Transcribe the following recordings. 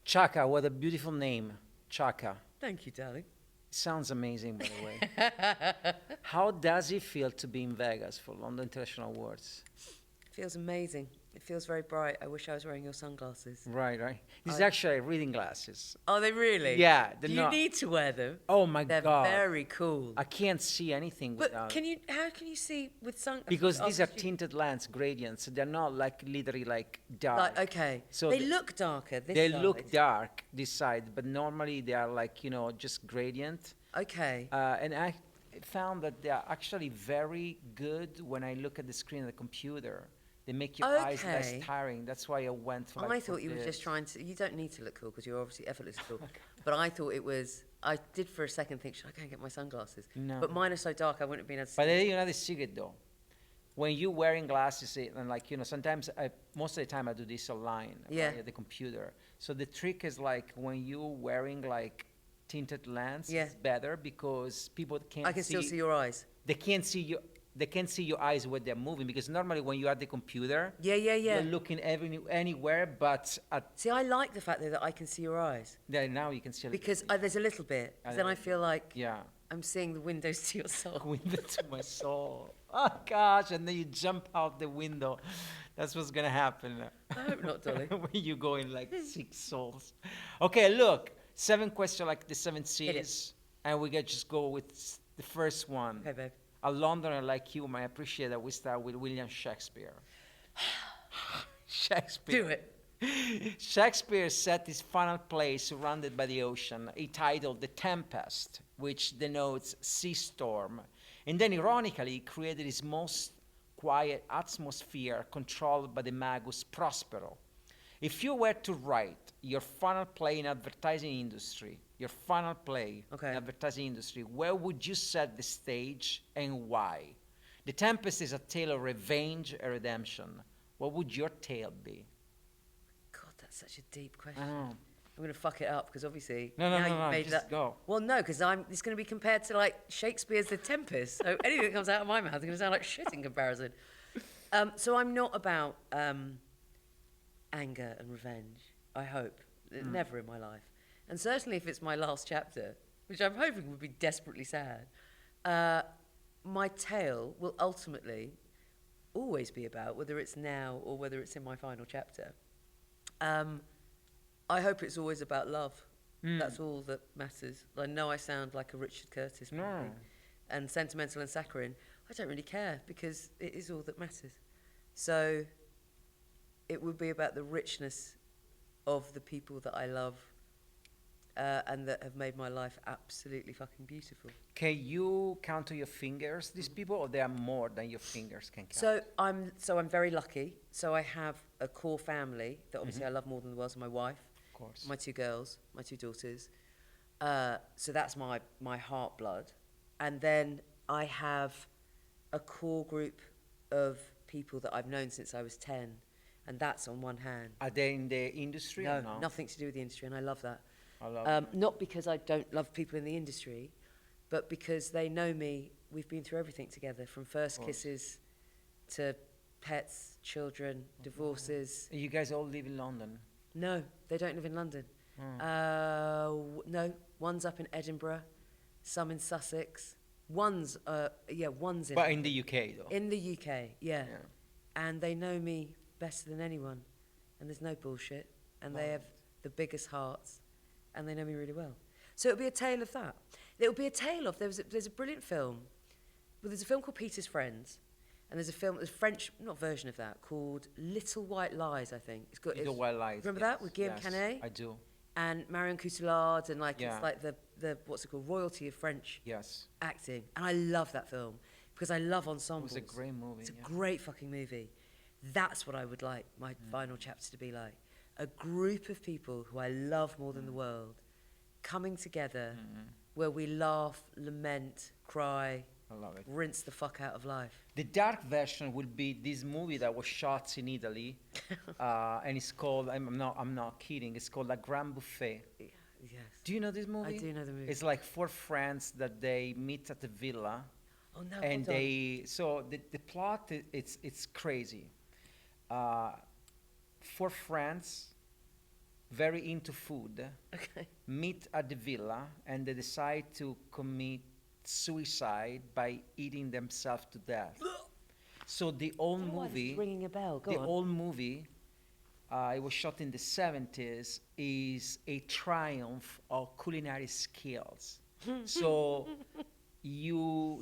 Chaka, what a beautiful name. Chaka. Thank you, darling. Sounds amazing, by the way. How does it feel to be in Vegas for London International Awards? Feels amazing. It feels very bright. I wish I was wearing your sunglasses. Right, right. These are actually reading glasses. Are they really? Yeah. Do you need to wear them? Oh my They're God. very cool. I can't see anything But without. how can you see with sunglasses? Because these are tinted lens gradients. They're not like literally like dark. Like, okay. So they look darker this they side. look dark this side, but normally they are like, just gradient. Okay. And I found that they are actually very good when I look at the screen of the computer. They make your eyes less Okay. tiring. That's why I went for. I thought you were just trying to. You don't need to look cool because you're obviously effortlessly cool. But I thought it was. I did for a second think, should I go and get my sunglasses? No. But mine are so dark, I wouldn't have been able to see. But another secret though, when you're wearing glasses, and like sometimes most of the time I do this online. Yeah. At the computer. So the trick is like when you're wearing like tinted lens, Yeah. it's better because people can't. I can still see your eyes. They can't see you. They can't see your eyes when they're moving because normally when you're at the computer, Yeah. you're looking anywhere, but See, I like the fact though that I can see your eyes now you can see. because there's a little bit. 'Cause then I feel like Yeah. I'm seeing the windows to your soul. Window to my soul. Oh gosh! And then you jump out the window. That's what's gonna happen. I hope not, Dolly. When you go in like 6 souls. Okay, look, 7 questions like the 7 it. C's, and we can just go with the first one. Okay, babe. A Londoner like you might appreciate that we start with William Shakespeare. Shakespeare. Do it. Shakespeare set his final play surrounded by the ocean. He titled The Tempest, which denotes sea storm. And then, ironically, he created his most quiet atmosphere controlled by the magus Prospero. If you were to write your final play in advertising industry, Okay. in advertising industry, where would you set the stage and why? The Tempest is a tale of revenge and redemption. What would your tale be? God, that's such a deep question. I know. I'm going to fuck it up because obviously No, now you've no, made just that. go. Well, no, because it's going to be compared to like Shakespeare's The Tempest. So anything that comes out of my mouth is going to sound like shit in comparison. So I'm not about anger and revenge. I hope never in my life, and certainly if it's my last chapter, which I'm hoping would be desperately sad. My tale will ultimately always be about whether it's now or whether it's in my final chapter. I hope it's always about love. That's all that matters. I know I sound like a Richard Curtis movie, No. and sentimental and saccharine. I don't really care because it is all that matters. So it would be about the richness of the people that I love and that have made my life absolutely fucking beautiful. Can you count on your fingers these people, or there are more than your fingers can count? So I'm very lucky. So I have a core family that obviously I love more than the world. So my wife, Of course. my 2 girls, my 2 daughters. So that's my heart blood. And then I have a core group of people that I've known since I was 10. And that's on one hand. Are they in the industry or No, no? nothing to do with the industry, and I love that. I love Not because I don't love people in the industry, but because they know me. We've been through everything together, from first kisses to pets, children, divorces. You guys all live in London? No, they don't live in London. No, one's up in Edinburgh, some in Sussex. One's in. But in the UK though? In the UK, yeah. And they know me better than anyone, and there's no bullshit, and they have the biggest hearts, and they know me really well. So it'll be a tale of that. It'll be a tale of there's a brilliant film. Well, there's a film called Peter's Friends, and there's a French version of that called Little White Lies, I think. Little White Lies. Remember that with Guillaume Canet? I do. And Marion Cotillard, and like Yeah. it's like the what's it called, royalty of French Yes. acting, and I love that film because I love ensembles. It was a great movie. It's a great fucking movie. That's what I would like my final chapter to be like. A group of people who I love more than the world coming together where we laugh, lament, cry, I love it. rinse the fuck out of life. The dark version will be this movie that was shot in Italy, and it's called. I'm not kidding. It's called La Grand Buffet. Yes. Do you know this movie? I do know the movie. It's like 4 friends that they meet at the villa, Oh no, and hold on. the plot it's crazy. 4 friends very into food, Okay. meet at the villa, and they decide to commit suicide by eating themselves to death. So the whole I don't know why this is movie, ringing a bell. Go the on. whole movie, it was shot in the 70s, is a triumph of culinary skills. So you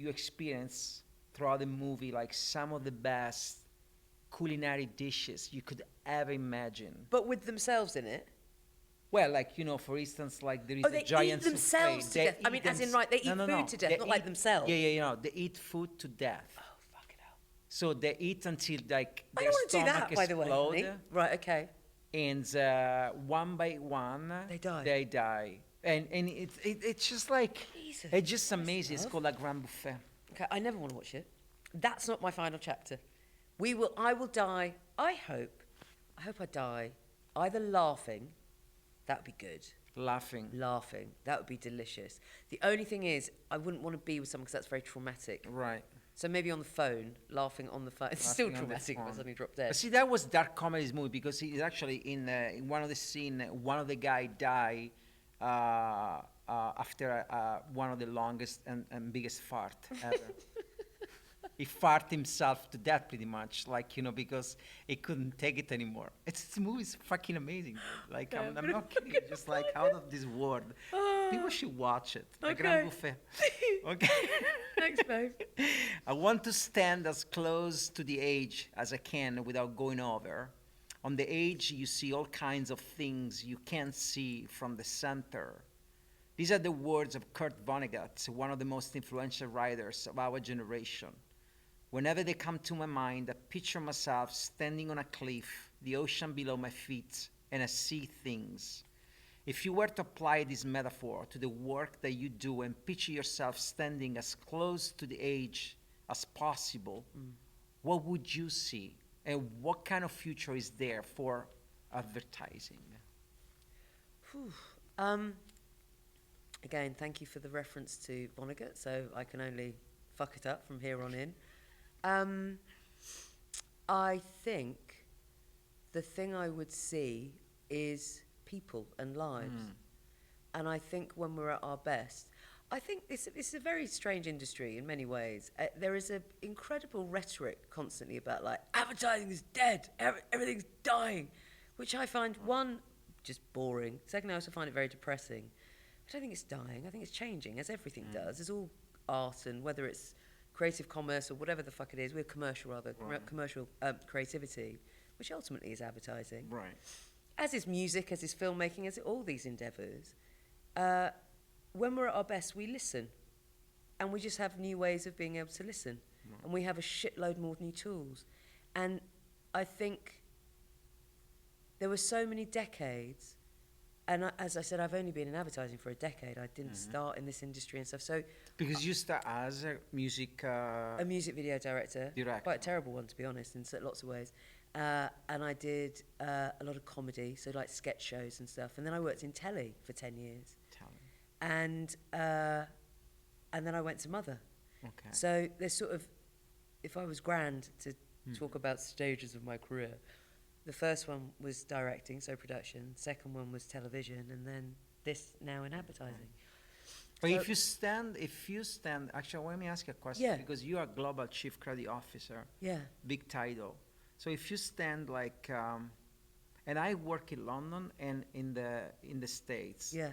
experience throughout the movie like some of the best culinary dishes you could ever imagine. But with themselves in it. Well, like, for instance, like there is Oh, a they giant eat themselves souffle. to death. I mean, as in, right, they eat food to death, not like themselves. Yeah, they eat food to death. Oh, fucking hell. So they eat until like I their don't want to do stomach that, by the way, honey. explode, Right, okay. and one by one They die. and it's just like Jesus it's just Christ, amazing. It's love. called La Grand Buffet. Okay, I never want to watch it. That's not my final chapter. I will die, I hope I die either laughing, that would be good. Laughing. Laughing, that would be delicious. The only thing is, I wouldn't want to be with someone because that's very traumatic. Right. So maybe on the phone, laughing on the phone. It's still Laughing on the traumatic if I phone. suddenly drop dead. But see, that was Dark Comedy's movie because he's actually in one of the scene, one of the guy die after one of the longest and biggest fart ever. He farted himself to death pretty much, like, because he couldn't take it anymore. This movie's fucking amazing. Dude. Like, Okay, I'm not kidding. Just like out of this world. People should watch it. La Okay. Grand Buffet. Okay. Thanks, babe. I want to stand as close to the edge as I can without going over. On the edge, you see all kinds of things you can't see from the center. These are the words of Kurt Vonnegut, one of the most influential writers of our generation. Whenever they come to my mind, I picture myself standing on a cliff, the ocean below my feet, and I see things. If you were to apply this metaphor to the work that you do and picture yourself standing as close to the edge as possible, what would you see? And what kind of future is there for advertising? Whew. Again, thank you for the reference to Vonnegut, so I can only fuck it up from here on in. I think the thing I would see is people and lives. And I think when we're at our best, I think it's a very strange industry in many ways. There is an incredible rhetoric constantly about, like, advertising is dead, everything's dying, which I find, one, just boring. Second, I also find it very depressing. I don't think it's dying. I think it's changing, as everything does. It's all art, and whether it's creative commerce or whatever the fuck it is, we're commercial rather, commercial creativity, which ultimately is advertising. Right. As is music, as is filmmaking, as all these endeavours. When we're at our best, we listen. And we just have new ways of being able to listen. And we have a shitload more new tools. And I think there were so many decades, and as I said, I've only been in advertising for a decade. I didn't start in this industry and stuff. So Because you start as a music... a music video director. Director. Quite a terrible one, to be honest, in lots of ways. And I did a lot of comedy, so like sketch shows and stuff. And then I worked in telly for 10 years. And then I went to Mother. Okay. So there's sort of, if I was grand to talk about stages of my career, the first one was directing, so production. Second one was television, and then this now in advertising. But So- if you stand, actually, let me ask you a question, Yeah. because you are Global Chief Credit Officer, Yeah. big title. So if you stand like, and I work in London and in the States. Yeah.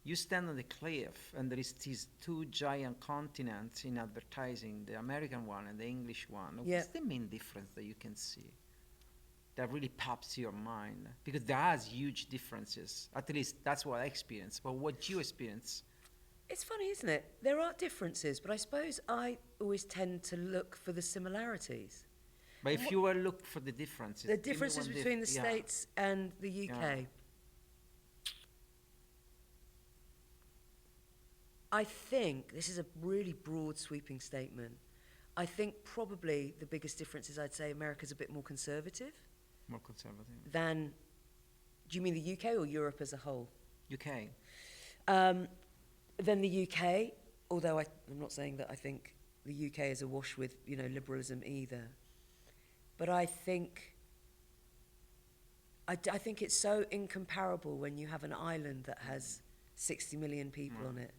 You stand on the cliff, and there is these two giant continents in advertising, the American one and the English one. Yeah. What's the main difference that you can see that really pops to your mind? Because there are huge differences. At least that's what I experienced. But what you experience? It's funny, isn't it? There are differences, but I suppose I always tend to look for the similarities. But if you were look for the differences. The give me differences one between the yeah. States and the UK. Yeah. I think, this is a really broad sweeping statement, I think probably the biggest difference is I'd say America's a bit more conservative More conservative. than, do you mean the UK or Europe as a whole? UK. Than the UK, although I'm not saying that I think the UK is awash with, liberalism either. But I think I think it's so incomparable when you have an island that has 60 million people on it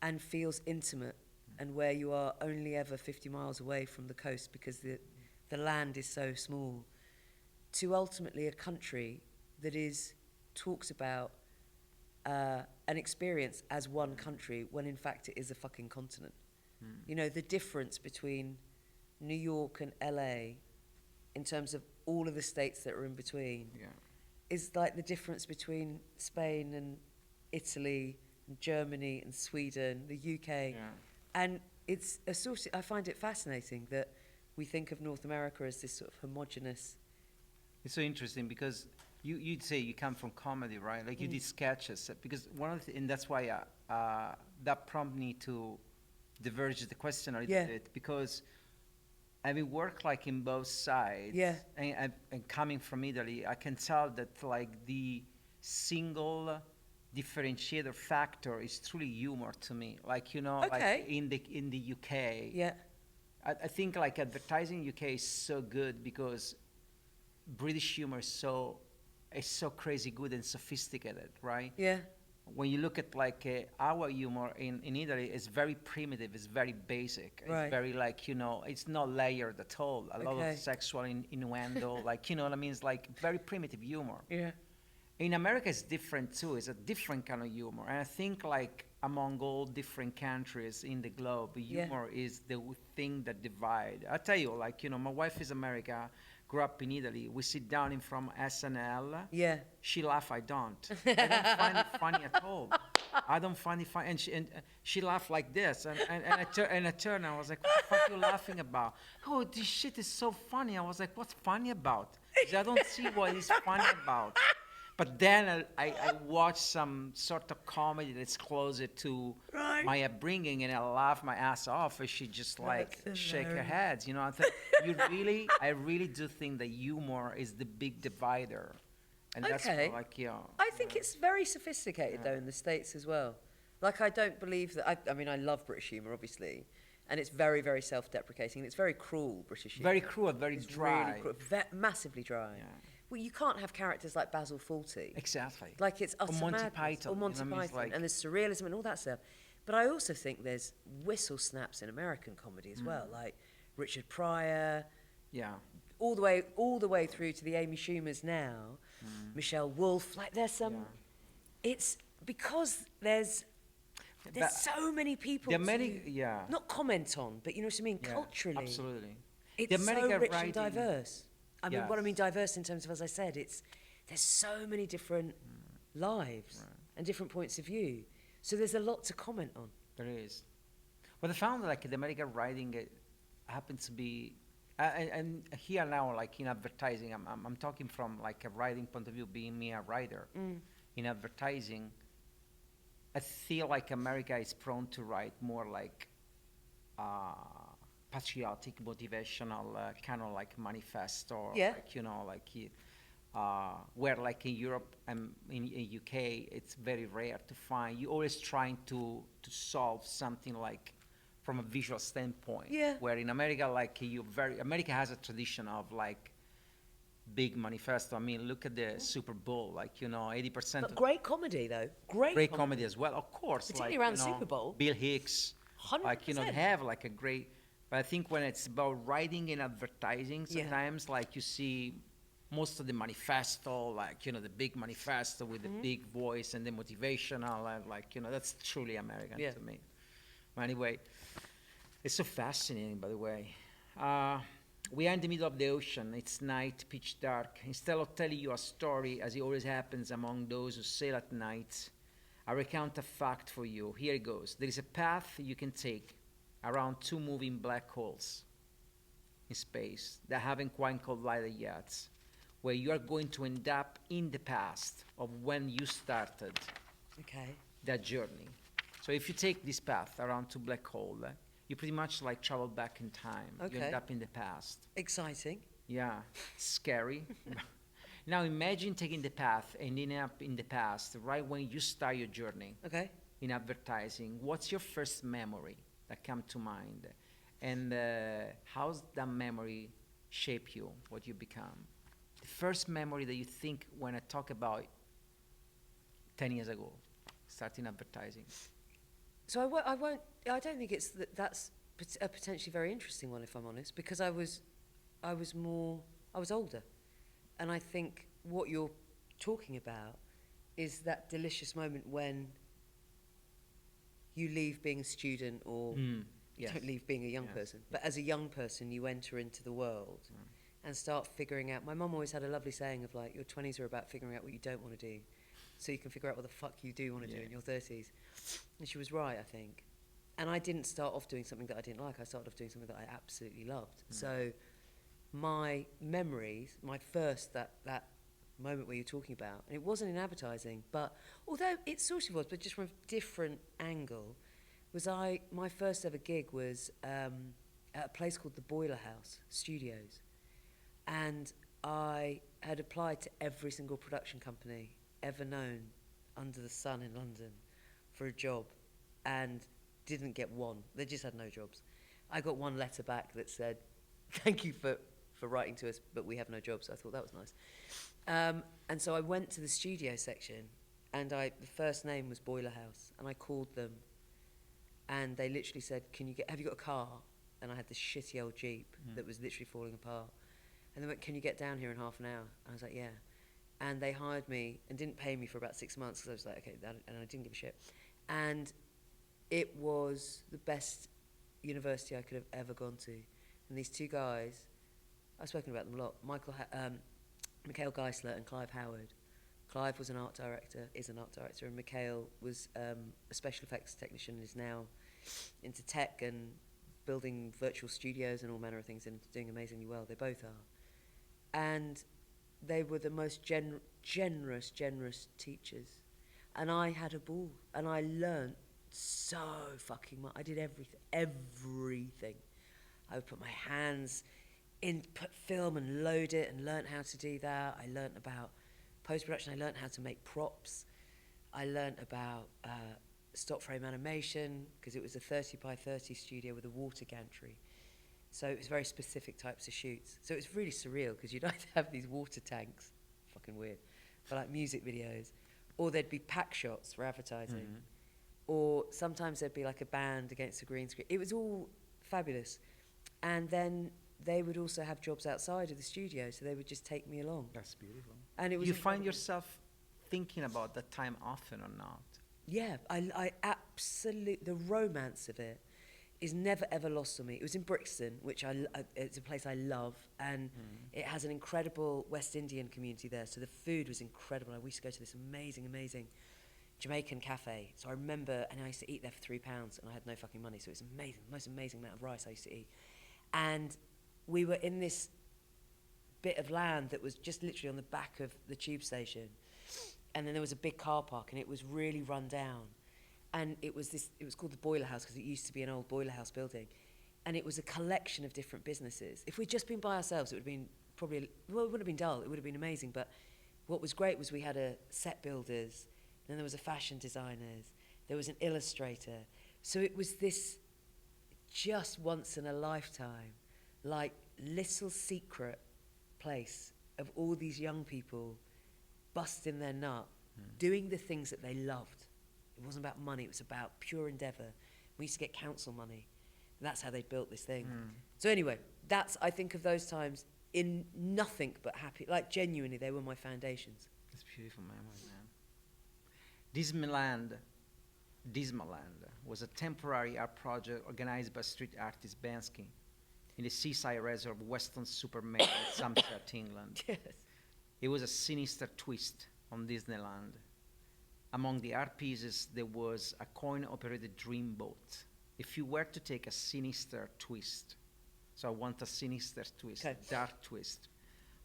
and feels intimate, and where you are only ever 50 miles away from the coast because the land is so small, to ultimately a country that talks about an experience as one country when in fact it is a fucking continent. You know, the difference between New York and LA in terms of all of the states that are in between is like the difference between Spain and Italy and Germany and Sweden, the UK. And it's a sort of, I find it fascinating that we think of North America as this sort of homogenous. It's so interesting because you'd say you come from comedy, right? Like you did sketches, because one of the, and that's why that prompted me to diverge the question a little bit, because having worked like in both sides, and coming from Italy, I can tell that like the single differentiator factor is truly humor to me. Like, you know, like in the UK, I think like advertising UK is so good because British humor is so crazy good and sophisticated, right? When you look at like our humor in Italy, it's very primitive, it's very basic, it's very like, you know, it's not layered at all. A lot of sexual innuendo, like, you know what I mean? It's like very primitive humor. In America, it's different too. It's a different kind of humor. And I think like among all different countries in the globe, humor is the thing that divide. I tell you, like, you know, my wife is American, grew up in Italy. We sit down in front of SNL. She laugh, I don't. I don't find it funny at all. I don't find it funny. And she laughed like this. And I turned, I was like, what the fuck are you laughing about? Oh, this shit is so funny. I was like, what's funny about? I don't see what is funny about. But then I watch some sort of comedy that's closer to my upbringing, and I laugh my ass off, and she just like shake her head. You know, I think I really do think that humor is the big divider, and that's like, you know. I think it's very sophisticated though in the States as well. Like, I don't believe that. I mean, I love British humor, obviously, and it's very, very self-deprecating, and it's very cruel, British humor. Very cruel, very dry. Really cruel, massively dry. Well, you can't have characters like Basil Fawlty. Exactly. Like it's utter Monty madness. Python. Or Monty You know, Python. like, and there's surrealism and all that stuff. But I also think there's whistle snaps in American comedy as well, like Richard Pryor. All the way through to the Amy Schumers now, Michelle Wolf. Like there's some. It's because there's so many people not comment on, but you know what I mean, culturally. Absolutely. It's so rich and diverse. I mean, what I mean diverse in terms of, as I said, there's so many different lives and different points of view. So there's a lot to comment on. There is. But I found like the American writing happens to be, and here now, like in advertising, I'm talking from like a writing point of view, being me a writer. In advertising, I feel like America is prone to write more like patriotic, motivational, kind of like manifesto, like, you know, like where like in Europe and in UK, it's very rare to find. You're always trying to solve something like from a visual standpoint. Where in America, like America has a tradition of like big manifesto. I mean, look at the Super Bowl, like, you know, 80%. But great comedy though, great comedy as well, of course. Particularly like, around the Super Bowl. Bill Hicks, 100%. like, you know, have like a great. But I think when it's about writing and advertising, sometimes like you see most of the manifesto, like, you know, the big manifesto with the big voice and the motivational, and like, you know, that's truly American to me. But anyway, it's so fascinating, by the way. We are in the middle of the ocean. It's night, pitch dark. Instead of telling you a story, as it always happens among those who sail at night, I recount a fact for you. Here it goes. There is a path you can take around two moving black holes in space that haven't quite collided yet, where you are going to end up in the past of when you started that journey. So if you take this path around two black holes, you pretty much like travel back in time. You end up in the past. Exciting. Yeah, scary. Now imagine taking the path and ending up in the past right when you start your journey in advertising. What's your first memory that come to mind, and how's that memory shape you, what you become? the first memory that you think when I talk about 10 years ago, starting advertising? So I don't think it's that's a potentially very interesting one, if I'm honest, because I was older, and I think what you're talking about is that delicious moment when you leave being a student, or you don't leave being a young person, but as a young person you enter into the world and start figuring out. My mum always had a lovely saying of like, your 20s are about figuring out what you don't want to do, so you can figure out what the fuck you do want to do in your 30s. And she was right, I think. And I didn't start off doing something that I didn't like. I started off doing something that I absolutely loved. So my memories, my first, that moment where you're talking about, and it wasn't in advertising, but although it sort of was, but just from a different angle, was my first ever gig was at a place called the Boiler House Studios. And I had applied to every single production company ever known under the sun in London for a job, and didn't get one. They just had no jobs. I got one letter back that said, thank you for writing to us, but we have no jobs. So I thought that was nice. And so I went to the studio section, and the first name was Boiler House, and I called them, and they literally said, have you got a car? And I had this shitty old Jeep that was literally falling apart. And they went, can you get down here in half an hour? And I was like, yeah. And they hired me and didn't pay me for about 6 months, because I was like, okay, and I didn't give a shit. And it was the best university I could have ever gone to. And these two guys, I've spoken about them a lot, Mikhail Geisler and Clive Howard. Clive was an art director, is an art director, and Mikhail was a special effects technician, is now into tech and building virtual studios and all manner of things, and doing amazingly well. They both are. And they were the most generous teachers. And I had a ball, and I learnt so fucking much. I did everything. I would put my hands in, put film and load it, and learnt how to do that. I learnt about post-production. I learnt how to make props. I learnt about stop frame animation, because it was a 30 by 30 studio with a water gantry. So it was very specific types of shoots. So it was really surreal, because you'd either have these water tanks, fucking weird, for like music videos, or there'd be pack shots for advertising, or sometimes there'd be like a band against a green screen. It was all fabulous. And then they would also have jobs outside of the studio, so they would just take me along. That's beautiful. And it was you find yourself thinking about that time often or not? Yeah, I absolutely, the romance of it is never ever lost on me. It was in Brixton, which it's a place I love, and it has an incredible West Indian community there, so the food was incredible. We used to go to this amazing Jamaican cafe. So I remember, and I used to eat there for £3, and I had no fucking money, so it was amazing, the most amazing amount of rice I used to eat. And we were in this bit of land that was just literally on the back of the tube station, and then there was a big car park, and it was really run down. And it was called the Boiler House, because it used to be an old boiler house building. And it was a collection of different businesses. If we'd just been by ourselves, it would have been it would have been dull, it would have been amazing. But what was great was we had a set builders, then there was a fashion designers, there was an illustrator. So it was this just once in a lifetime, like little secret place of all these young people busting their nut, doing the things that they loved. It wasn't about money, it was about pure endeavour. We used to get council money. And that's how they built this thing. So anyway, I think of those times in nothing but happy, like genuinely, they were my foundations. That's beautiful memory, man. Dismaland was a temporary art project organized by street artist Bansky in the seaside resort of Weston-super-Mare in Somerset, England. Yes. It was a sinister twist on Disneyland. Among the art pieces, there was a coin-operated dreamboat. If you were to take a sinister twist, so I want a sinister twist, Okay. dark twist,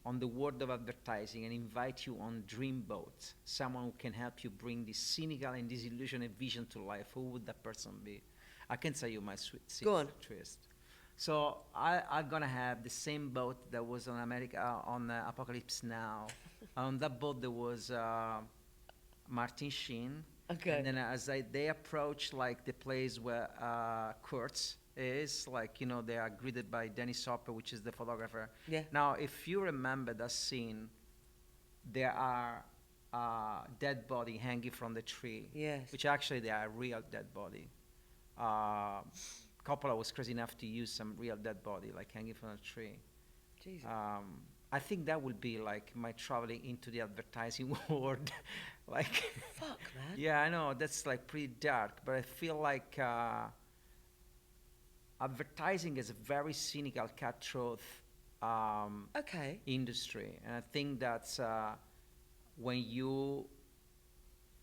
on the world of advertising and invite you on Dreamboat, someone who can help you bring this cynical and disillusioned vision to life, who would that person be? I can tell you my sinister twist. So I'm gonna have the same boat that was on Apocalypse Now. On that boat there was Martin Sheen, Okay. And then they approach like the place where Kurtz is, like, they are greeted by Dennis Hopper, which is the photographer. Yeah. Now, if you remember that scene, there are dead body hanging from the tree. Yes. Which actually they are real dead body. Coppola was crazy enough to use some real dead body, like hanging from a tree. Jesus. I think that would be like my traveling into the advertising world. Like, Fuck, man. yeah, I know that's like pretty dark, but I feel like advertising is a very cynical, cutthroat Okay. industry, and I think that's when you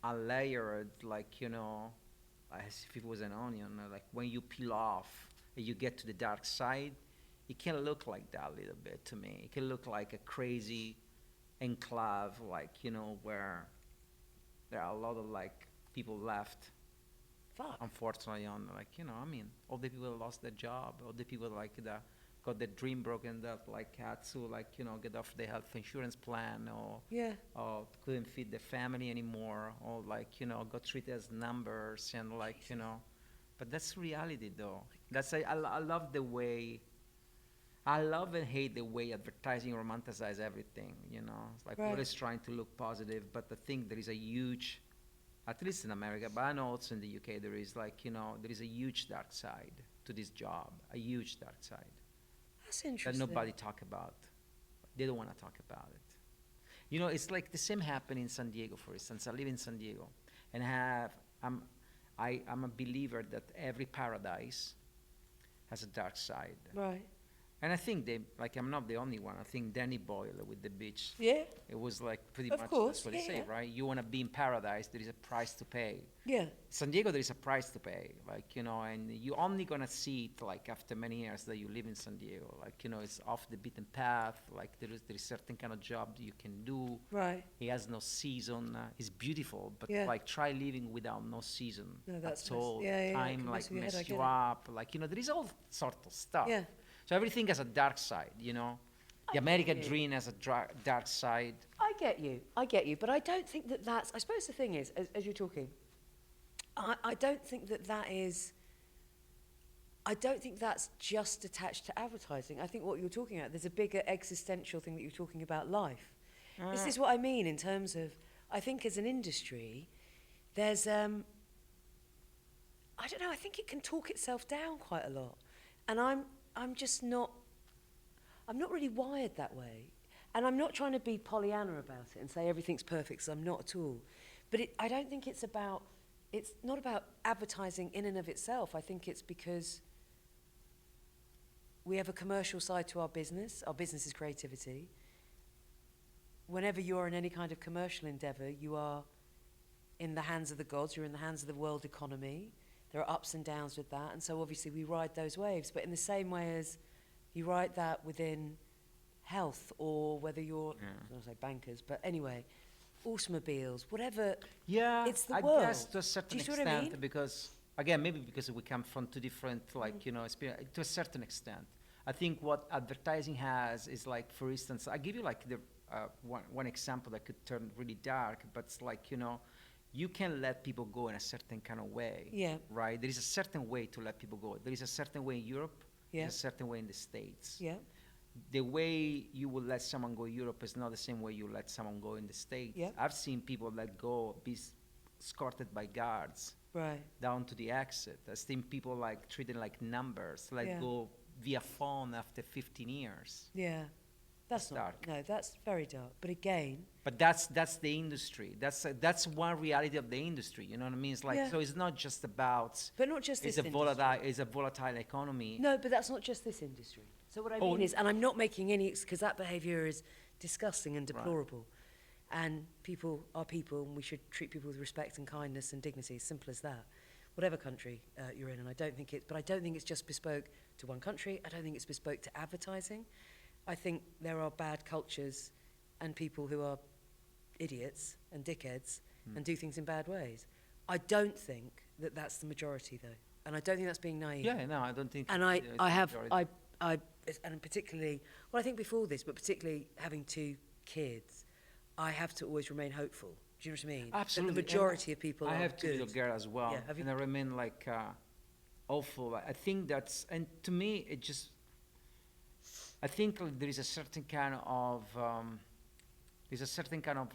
are layered, like, as if it was an onion, like when you peel off and you get to the dark side, it can look like that a little bit to me. It can look like a crazy enclave, like, where there are a lot of like people left, Fuck. unfortunately, on like, I mean, all the people that lost their job, all the people like that got their dream broken, that like had to like, get off the health insurance plan, Yeah. or couldn't feed their family anymore, or like, got treated as numbers, and like, but that's reality though. That's I love the way, I love and hate the way advertising romanticizes everything, It's like Right. always trying to look positive, but I think there is a huge, at least in America, but I know also in the UK, there is like, there is a huge dark side to this job, a huge dark side That's that interesting. nobody talk about. They don't want to talk about it. It's like the same happened in San Diego, for instance. I live in San Diego, and I'm a believer that every paradise has a dark side. Right. And I think I'm not the only one. I think Danny Boyle with the beach, Yeah. it was like pretty Of much course, that's what he yeah, said, yeah. right? You want to be in paradise, there is a price to pay. Yeah. San Diego, there is a price to pay, like, and you're only gonna see it like after many years that you live in San Diego, like, it's off the beaten path, like there is certain kind of job that you can do. Right. It has no season. It's beautiful, but Yeah. like try living without no season No, that's at all. yeah, Time can like mess with your head, I mess get you it. up, like, there is all sort of stuff. Yeah. So everything has a dark side, The American you. dream has a dark side. I get you, but I don't think that that's, I suppose the thing is, as you're talking, I don't think that is, I don't think that's just attached to advertising. I think what you're talking about, there's a bigger existential thing that you're talking about life. This is what I mean in terms of, I think as an industry, there's, I don't know, I think it can talk itself down quite a lot. And I'm just not, I'm not really wired that way. And I'm not trying to be Pollyanna about it and say everything's perfect, because I'm not at all. But I don't think it's not about advertising in and of itself. I think it's because we have a commercial side to our business. Our business is creativity. Whenever you're in any kind of commercial endeavor, you are in the hands of the gods, you're in the hands of the world economy. There are ups and downs with that, and so obviously we ride those waves. But in the same way as you ride that within health, or whether you're, I don't want to say bankers, but anyway, automobiles, whatever. Yeah, It's the I world. guess to a certain Do you see what I extent, mean? because again, maybe because we come from two different, like, experience, to a certain extent. I think what advertising has is like, for instance, I give you like the one example that could turn really dark, but it's like, you can let people go in a certain kind of way. Yeah. Right? There is a certain way to let people go. There is a certain way in Europe, Yeah. there's a certain way in the States. Yeah. The way you will let someone go in Europe is not the same way you let someone go in the States. Yeah. I've seen people let go, be escorted by guards Right. down to the exit. I've seen people like treated like numbers, let Yeah. go via phone after 15 years. Yeah. That's That's not dark. No, that's very dark. But again, But that's the industry. That's one reality of the industry. You know what I mean? It's like, Yeah. so it's not just about. but not just this It's a industry. volatile economy. No, but that's not just this industry. So what I Oh, mean is, and I'm not making any, because that behaviour is disgusting and deplorable. And people are people, and we should treat people with respect and kindness and dignity, as simple as that. Whatever country you're in, and I don't think it's just bespoke to one country. I don't think it's bespoke to advertising. I think there are bad cultures and people who are idiots and dickheads and do things in bad ways. I don't think that that's the majority, though. And I don't think that's being naive. Yeah, no, I don't think. And it's the majority. and particularly, well, I think before this, but particularly having two kids, I have to always remain hopeful. Do Do you know what I mean? Absolutely. The majority of people I are have two good. little girls as well, Yeah, have you- and I remain like awful. I think that's, and to me, it just, I think like, there is a certain kind of,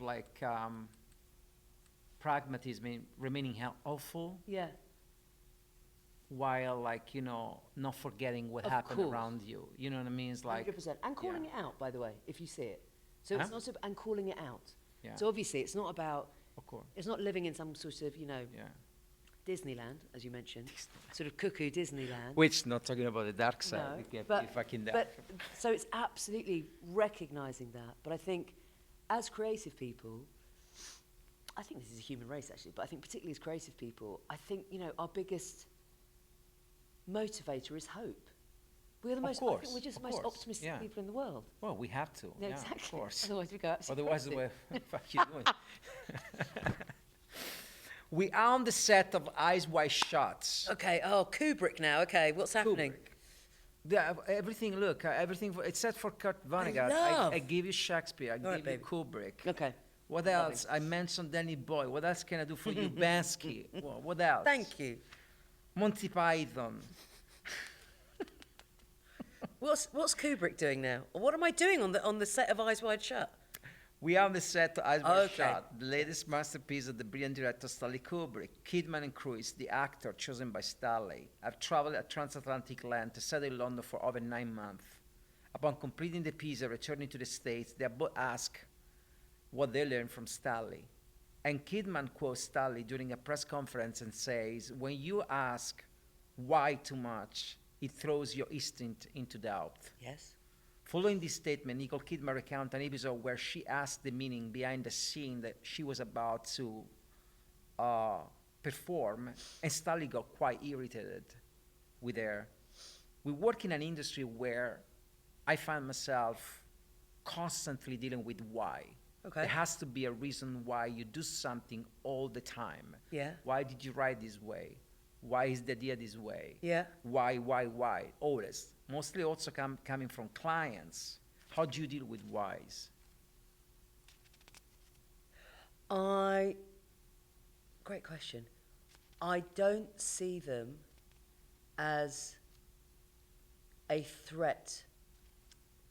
like pragmatism in remaining awful, Yeah. while like not forgetting what Of happened course. around you. You know what I mean? It's like 100%. And calling it out, by the way, if you see it. So Huh? it's not, and calling it out. Yeah. So obviously it's not about, of course. it's not living in some sort of, Yeah. Disneyland, as you mentioned, sort of cuckoo Disneyland. Which, not talking about the dark side, No, it can but- be fucking dark. But so it's absolutely recognizing that. But I think as creative people, I think this is a human race actually, but I think particularly as creative people, I think, our biggest motivator is hope. We're the Of most, I course, think we're just the of most course, optimistic yeah. people in the world. Well, we have to. Yeah, Yeah, exactly. of course. Otherwise we go absolutely Otherwise, crazy. what the fuck you doing? We are on the set of Eyes Wide Shut. Okay, Kubrick now. Okay, what's happening? Kubrick. Yeah, everything. Look, everything. It's set for Kurt Vonnegut. love. I give you Shakespeare. I All right, give you baby. Kubrick. Okay. What Lovely. else? I mentioned Danny Boy. What else can I do for you, Bansky? What else? Thank you. Monty Python. What's Kubrick doing now? Or what am I doing on the set of Eyes Wide Shut? We are on the set of Eyes Wide Okay. Shut, the latest masterpiece of the brilliant director Stanley Kubrick. Kidman and crew is the actor chosen by Stanley. I've traveled a transatlantic land to settle in London for over 9 months. Upon completing the piece and returning to the States, they are both asked what they learned from Stanley. And Kidman quotes Stanley during a press conference and says, "When you ask why too much, it throws your instinct into doubt." Yes. Following this statement, Nicole Kidman recounted an episode where she asked the meaning behind the scene that she was about to perform, and Stanley got quite irritated with her. We work in an industry where I find myself constantly dealing with why. Okay. There has to be a reason why you do something all the time. Yeah. Why did you write this way? Why is the idea this way? Yeah. Why? Always. Mostly also coming from clients. How do you deal with whys? Great question. I don't see them as a threat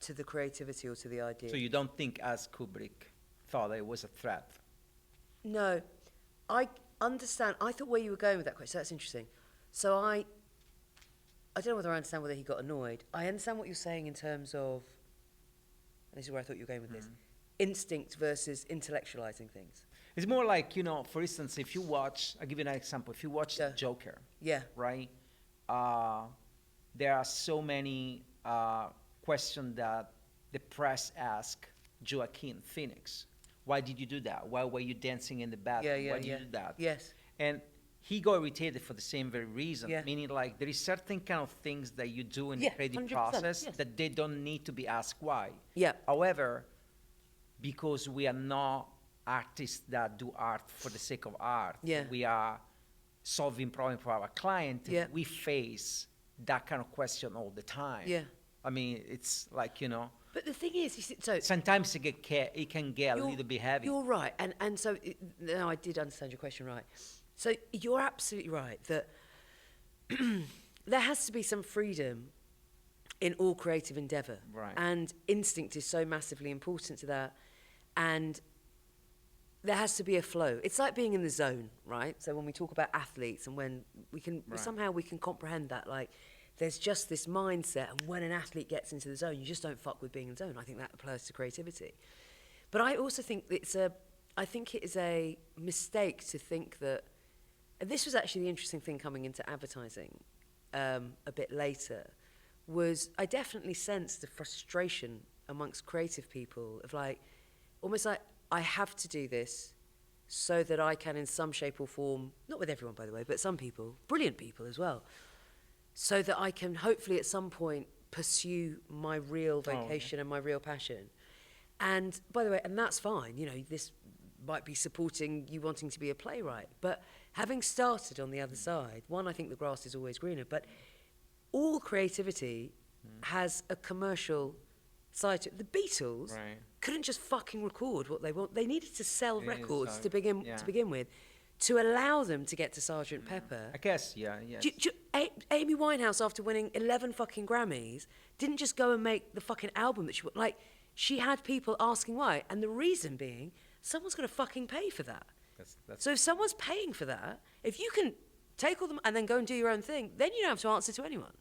to the creativity or to the idea. So you don't think, as Kubrick thought, it was a threat? No, I understand. I thought where you were going with that question. That's interesting. So I don't know whether I understand whether he got annoyed. I understand what you're saying in terms of, and this is where I thought you were going with this, instinct versus intellectualizing things. It's more like, for instance, if you watch, I'll give you an example. If you watch Yeah. Joker, Yeah. right? There are so many questions that the press ask Joaquin Phoenix. Why did you do that? Why were you dancing in the bathroom? Yeah, Why did you do that? Yes. And he got irritated for the same very reason, Yeah. meaning like there is certain kind of things that you do in Yeah, the creative 100%, process yes. that they don't need to be asked why. Yeah. However, because we are not artists that do art for the sake of art, Yeah. we are solving problems for our client, Yeah. we face that kind of question all the time. Yeah. I mean, it's like, But the thing is, you see, so sometimes it can get a little bit heavy. You're right, and so no, I did understand your question right. So you're absolutely right that there has to be some freedom in all creative endeavour, Right. and instinct is so massively important to that, and there has to be a flow. It's like being in the zone, right? So when we talk about athletes, and when we can Right. somehow we can comprehend that, like, there's just this mindset, and when an athlete gets into the zone, you just don't fuck with being in the zone. I think that applies to creativity. But I also think I think it is a mistake to think that, and this was actually the interesting thing coming into advertising a bit later, was I definitely sensed the frustration amongst creative people of like, almost like, I have to do this so that I can in some shape or form, not with everyone by the way, but some people, brilliant people as well, so that I can hopefully at some point pursue my real vocation and my real passion. And by the way, and that's fine, this might be supporting you wanting to be a playwright, but having started on the other side, one, I think the grass is always greener, but all creativity has a commercial side to it. The Beatles Right. couldn't just fucking record what they want. They needed to sell Yeah, records so- to begin yeah. with, to allow them to get to Sergeant Pepper. I guess, yeah, yes. Amy Winehouse, after winning 11 fucking Grammys, didn't just go and make the fucking album that she had people asking why, and the reason being, someone's got to fucking pay for that. That's So if someone's paying for that, if you can take all them and then go and do your own thing, then you don't have to answer to anyone.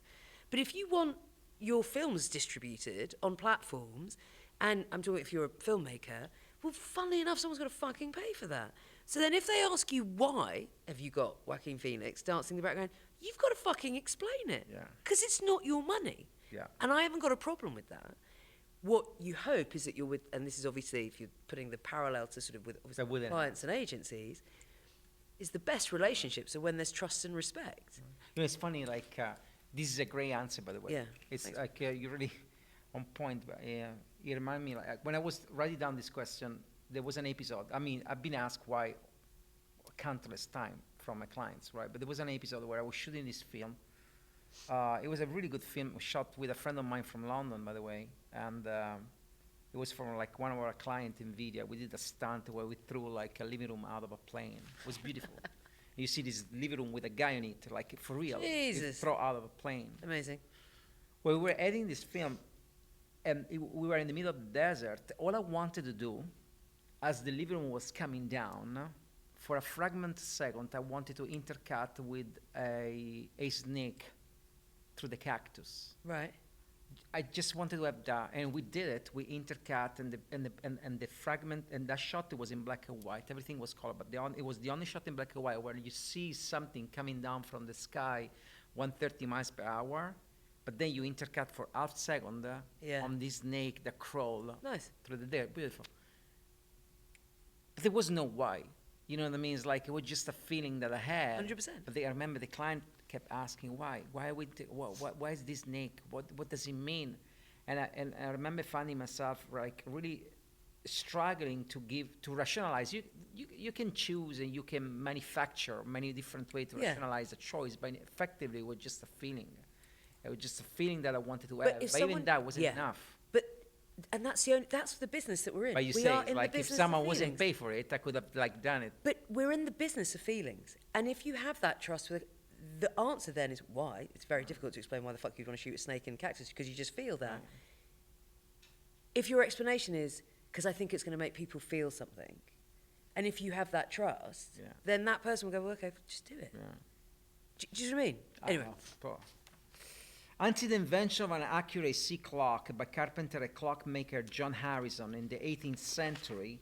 But if you want your films distributed on platforms, and I'm talking if you're a filmmaker, well, funnily enough, someone's got to fucking pay for that. So then if they ask you why have you got Joaquin Phoenix dancing in the background, you've got to fucking explain it. Yeah. Because it's not your money. Yeah. And I haven't got a problem with that. What you hope is that you're with, and this is obviously if you're putting the parallel to sort of with obviously within- clients and agencies, is the best relationships are when there's trust and respect. You know, it's funny, like, this is a great answer, by the way. Yeah, It's thanks. like, you're really on point. But, you remind me, like, when I was writing down this question, there was an episode. I mean, I've been asked why countless time from my clients, right? But there was an episode where I was shooting this film. It was a really good film, shot with a friend of mine from London, by the way. And it was from, like, one of our clients, NVIDIA. We did a stunt where we threw, like, a living room out of a plane. It was beautiful. You see this living room with a guy in it, like, for real. Jesus. Throw out of a plane. Amazing. When we were editing this film, and we were in the middle of the desert, all I wanted to do, as the living room was coming down, for a fragment second, I wanted to intercut with a snake through the cactus. Right. I just wanted to have that, and we did it. We intercut, and the fragment, and that shot, it was in black and white. Everything was color, but it was the only shot in black and white where you see something coming down from the sky, 130 miles per hour, but then you intercut for half second Yeah. on this snake that crawl Nice. through the air. Beautiful. But there was no why. You know what I mean? It's like it was just a feeling that I had. 100%. But I remember the client kept asking why. Why is this snake? What does it mean? And I remember finding myself like really struggling to rationalize. You can choose and you can manufacture many different ways to Yeah. rationalize a choice, but effectively it was just a feeling. It was just a feeling that I wanted to But have. if But someone- even that wasn't yeah. enough. And that's the business that we're in. But you we say are in like the if business someone of wasn't feelings. paid for it, I could have like done it. But we're in the business of feelings. And if you have that trust with the answer then is why. It's very difficult to explain why the fuck you'd want to shoot a snake in a cactus because you just feel that. If your explanation is because I think it's going to make people feel something, and if you have that trust, Yeah. then that person will go, well, okay, just do it. Yeah. Do you know what I mean? Anyway, Until the invention of an accuracy clock by carpenter and clockmaker John Harrison in the 18th century,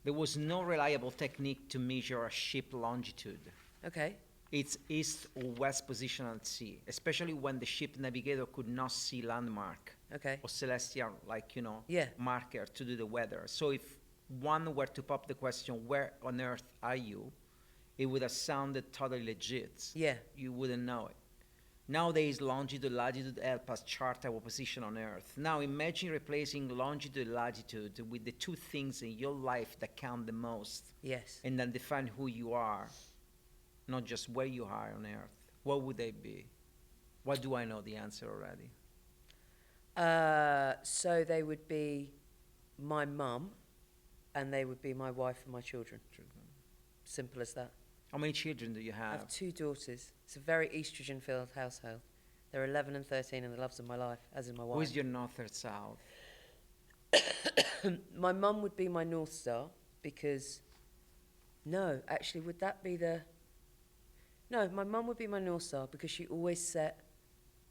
there was no reliable technique to measure a ship longitude, okay. its east or west position at sea, especially when the ship navigator could not see landmark Okay. or celestial, like, Yeah. marker to do the weather. So if one were to pop the question, where on earth are you? It would have sounded totally legit. Yeah. You wouldn't know it. Nowadays, longitude, latitude help us chart our position on Earth. Now, imagine replacing longitude and latitude with the two things in your life that count the most Yes. and that define who you are, not just where you are on Earth. What would they be? What do I know the answer already? So they would be my mum, and they would be my wife and my children. Simple as that. How many children do you I have? have 2 daughters. It's a very estrogen-filled household. They're 11 and 13, and the loves of my life, as in my wife. Who's your north or south? My mum would be my North Star, because... No, actually, would that be the... No, my mum would be my North Star, because she always set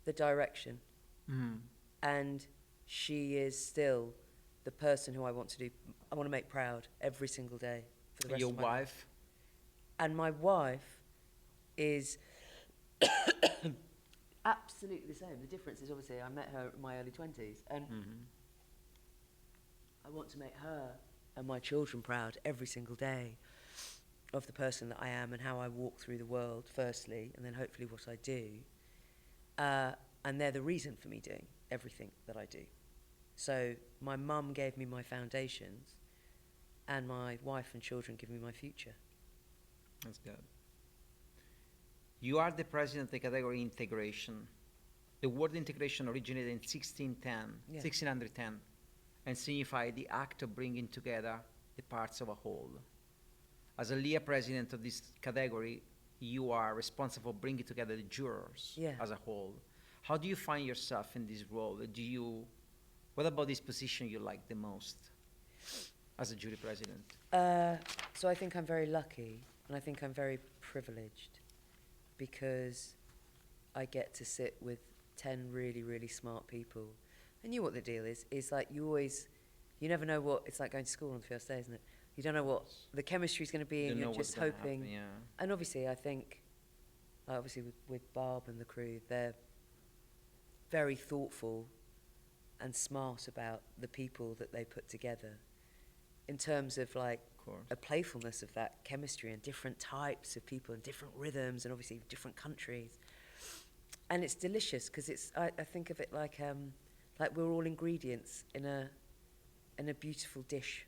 the direction. Mm. And she is still the person who I want to make proud every single day for the rest Your of my life. wife? And my wife is absolutely the same. The difference is obviously I met her in my early 20s, and I want to make her and my children proud every single day of the person that I am and how I walk through the world, firstly, and then hopefully what I do. And they're the reason for me doing everything that I do. So my mum gave me my foundations, and my wife and children give me my future. That's good. You are the president of the category integration. The word integration originated in 1610, and signified the act of bringing together the parts of a whole. As a LIA president of this category, you are responsible for bringing together the jurors as a whole. How do you find yourself in this role? What about this position you like the most as a jury president? So I think I'm very lucky, and I think I'm very privileged, because I get to sit with 10 really, really smart people. And you know what the deal is like you never know what it's like going to school on the first day, isn't it? You don't know what the chemistry's going to be, and you're just hoping. Happen, And obviously, I think, obviously with Barb and the crew, they're very thoughtful and smart about the people that they put together, in terms of like a playfulness of that chemistry and different types of people and different rhythms and obviously different countries. And it's delicious because I think of it like we're all ingredients in a beautiful dish.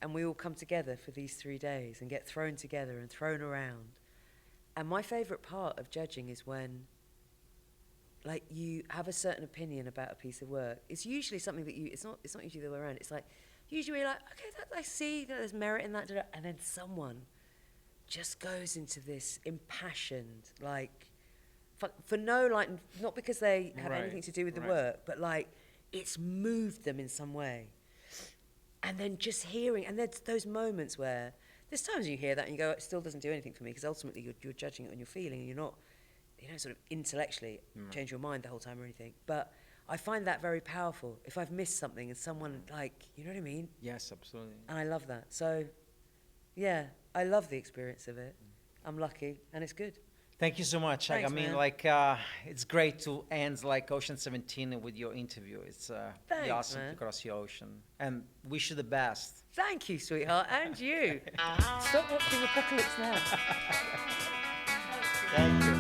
And we all come together for these 3 days and get thrown together and thrown around. And my favourite part of judging is when, like, you have a certain opinion about a piece of work. It's usually something that it's not usually the other way around. It's like, usually you're like, okay, I see that there's merit in that, and then someone just goes into this impassioned, like, for no, like, not because they have anything to do with the work, but like, it's moved them in some way. And then just hearing, and there's those moments where, there's times you hear that and you go, it still doesn't do anything for me, because ultimately you're judging it on your feeling, and you don't sort of intellectually change your mind the whole time or anything. But I find that very powerful. If I've missed something and someone, like, you know what I mean? Yes, absolutely. And I love that. So, yeah, I love the experience of it. I'm lucky, and it's good. Thank you so much. Thanks, I mean, man. like, it's great to end like Ocean 17 with your interview. It's Thanks, awesome man. to cross the ocean. And wish you the best. Thank you, sweetheart, and you. Stop watching Apocalypse Now. Thank you.